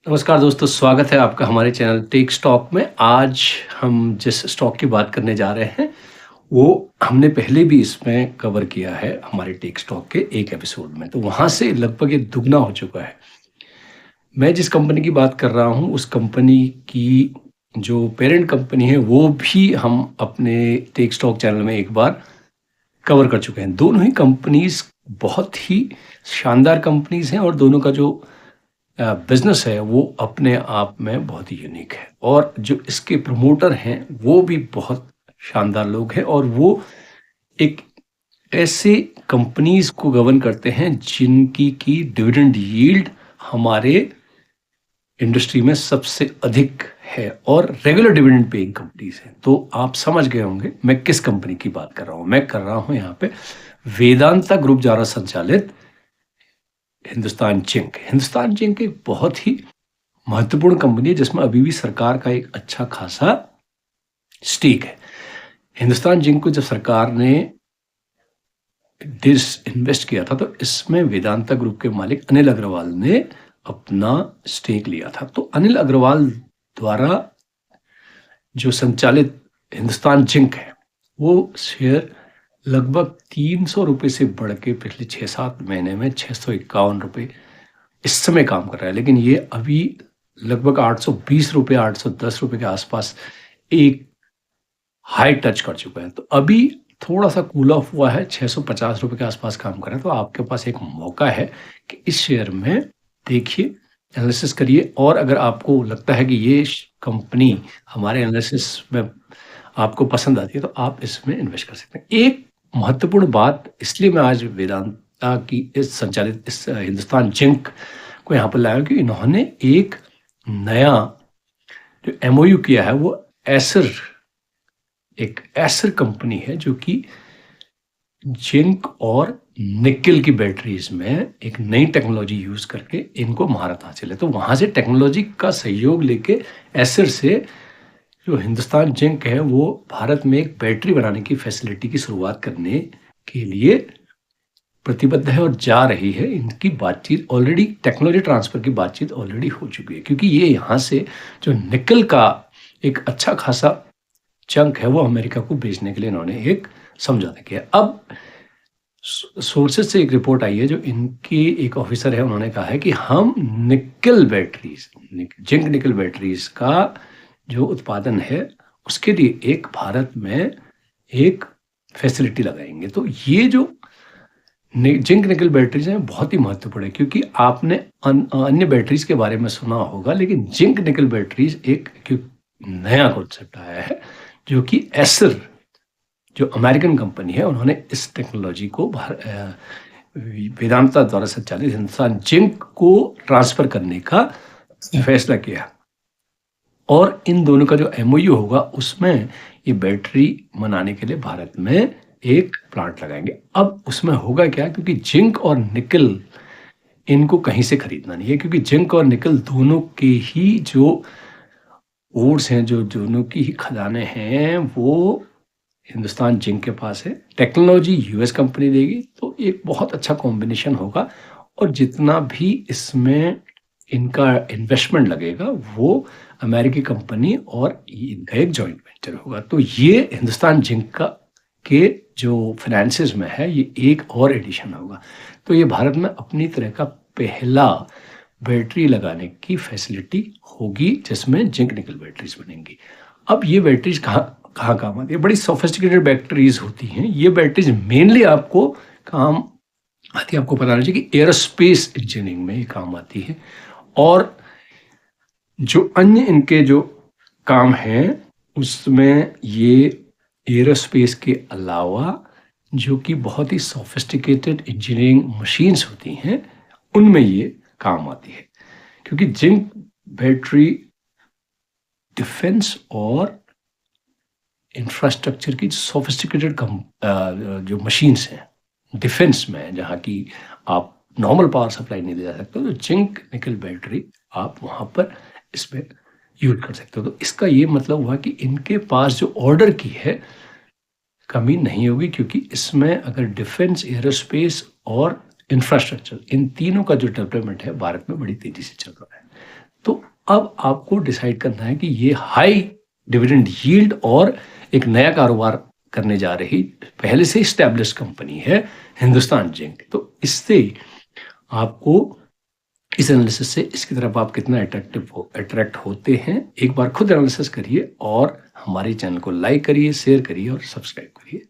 नमस्कार दोस्तों, स्वागत है आपका हमारे चैनल टेक स्टॉक में। आज हम जिस स्टॉक की बात करने जा रहे हैं, वो हमने पहले भी इसमें कवर किया है हमारे टेक स्टॉक के एक एपिसोड में, तो वहाँ से लगभग ये दुगना हो चुका है। मैं जिस कंपनी की बात कर रहा हूँ, उस कंपनी की जो पेरेंट कंपनी है, वो भी हम अपने टेक स्टॉक चैनल में एक बार कवर कर चुके हैं। दोनों ही कंपनीज़ बहुत ही शानदार कंपनीज़ हैं और दोनों का जो बिज़नेस है वो अपने आप में बहुत ही यूनिक है और जो इसके प्रमोटर हैं वो भी बहुत शानदार लोग हैं और वो एक ऐसे कंपनीज़ को गवर्न करते हैं जिनकी की डिविडेंड यील्ड हमारे इंडस्ट्री में सबसे अधिक है और रेगुलर डिविडेंड पेइंग कंपनीज़ हैं। तो आप समझ गए होंगे मैं किस कंपनी की बात कर रहा हूँ। मैं कर रहा हूँ यहाँ पे वेदांता ग्रुप द्वारा संचालित हिंदुस्तान जिंक एक बहुत ही महत्वपूर्ण कंपनी है जिसमें अभी भी सरकार का एक अच्छा खासा स्टेक है। हिंदुस्तान जिंक को जब सरकार ने डिसइन्वेस्ट किया था तो इसमें वेदांता ग्रुप के मालिक अनिल अग्रवाल ने अपना स्टेक लिया था। तो अनिल अग्रवाल द्वारा जो संचालित हिंदुस्तान जिंक है वो शेयर लगभग 300 रुपये से बढ़ के पिछले 6-7 महीने में 651 रुपये इस समय काम कर रहा है, लेकिन ये अभी लगभग 820 रुपये 810 रुपये के आसपास एक हाई टच कर चुका है। तो अभी थोड़ा सा कूल ऑफ हुआ है, 650 रुपये के आसपास काम कर रहा है। तो आपके पास एक मौका है कि इस शेयर में देखिए, एनालिसिस करिए और अगर आपको लगता है कि ये कंपनी हमारे एनालिसिस में आपको पसंद आती है तो आप इसमें इन्वेस्ट कर सकते हैं। एक महत्वपूर्ण बात इसलिए मैं आज वेदांता की इस संचालित इस हिंदुस्तान जिंक को यहाँ पर लाया हूँ कि इन्होंने एक नया जो एमओयू किया है वो एक एसर कंपनी है जो कि जिंक और निकल की बैटरीज में एक नई टेक्नोलॉजी यूज करके इनको महारत हासिल है। तो वहां से टेक्नोलॉजी का सहयोग लेके एसर से जो हिंदुस्तान जिंक है वो भारत में एक बैटरी बनाने की फैसिलिटी की शुरुआत करने के लिए प्रतिबद्ध है और जा रही है। इनकी बातचीत ऑलरेडी, टेक्नोलॉजी ट्रांसफर की बातचीत ऑलरेडी हो चुकी है क्योंकि ये यहाँ से जो निकल का एक अच्छा खासा चंक है वो अमेरिका को बेचने के लिए इन्होंने एक समझौता किया। अब सोर्सेज से एक रिपोर्ट आई है, जो इनके एक ऑफिसर है उन्होंने कहा है कि हम निकल बैटरीज, जिंक निकल बैटरीज का जो उत्पादन है उसके लिए एक भारत में एक फैसिलिटी लगाएंगे। तो ये जो जिंक निकल बैटरीज हैं बहुत ही महत्वपूर्ण है क्योंकि आपने अन्य बैटरीज के बारे में सुना होगा, लेकिन जिंक निकल बैटरीज एक नया कॉन्सेप्ट आया है जो कि एसर जो अमेरिकन कंपनी है उन्होंने इस टेक्नोलॉजी को वेदांता द्वारा संचालित हिंदुस्तान जिंक को ट्रांसफर करने का फैसला किया और इन दोनों का जो एमओयू होगा उसमें ये बैटरी बनाने के लिए भारत में एक प्लांट लगाएंगे। अब उसमें होगा क्या, क्योंकि जिंक और निकल इनको कहीं से खरीदना नहीं है क्योंकि जिंक और निकल दोनों के ही जो ओर्स हैं, जो दोनों की ही खदानें हैं, वो हिंदुस्तान जिंक के पास है। टेक्नोलॉजी यूएस कंपनी देगी तो एक बहुत अच्छा कॉम्बिनेशन होगा और जितना भी इसमें इनका इन्वेस्टमेंट लगेगा वो अमेरिकी कंपनी और इनका एक जॉइंट वेंचर होगा। तो ये हिंदुस्तान जिंक का के जो फाइनेंसेस में है ये एक और एडिशन होगा। तो ये भारत में अपनी तरह का पहला बैटरी लगाने की फैसिलिटी होगी जिसमें जिंक निकल बैटरीज बनेंगी। अब ये बैटरीज कहाँ काम आती है? बड़ी सोफिस्टिकेटेड बैटरीज होती हैं। ये बैटरीज मेनली आपको काम आती है, आपको पता होना चाहिए कि एयरोस्पेस इंजीनियरिंग में ये काम आती है और जो अन्य इनके जो काम हैं उसमें ये एयरोस्पेस के अलावा जो कि बहुत ही सोफिस्टिकेटेड इंजीनियरिंग मशीन्स होती हैं उनमें ये काम आती है क्योंकि जिंक बैटरी डिफेंस और इंफ्रास्ट्रक्चर की सोफिस्टिकेटेड जो मशीन्स हैं डिफेंस में, जहाँ की आप नॉर्मल पावर सप्लाई नहीं दे जा सकते, तो जिंक निकल बैटरी आप वहाँ पर इसमें यूज कर सकते हो। तो इसका ये मतलब हुआ कि इनके पास जो ऑर्डर की है कमी नहीं होगी क्योंकि इसमें अगर डिफेंस, एयरोस्पेस और इंफ्रास्ट्रक्चर, इन तीनों का जो डेवलपमेंट है भारत में बड़ी तेजी से चल रहा है। तो अब आपको डिसाइड करना है कि ये हाई डिविडेंड यील्ड और एक नया कारोबार करने जा रही पहले से एस्टैब्लिश कंपनी है हिंदुस्तान जिंक। तो इससे आपको इस एनालिसिस से इसकी तरफ आप कितना अट्रैक्ट होते हैं, एक बार खुद एनालिसिस करिए और हमारे चैनल को लाइक करिए, शेयर करिए और सब्सक्राइब करिए।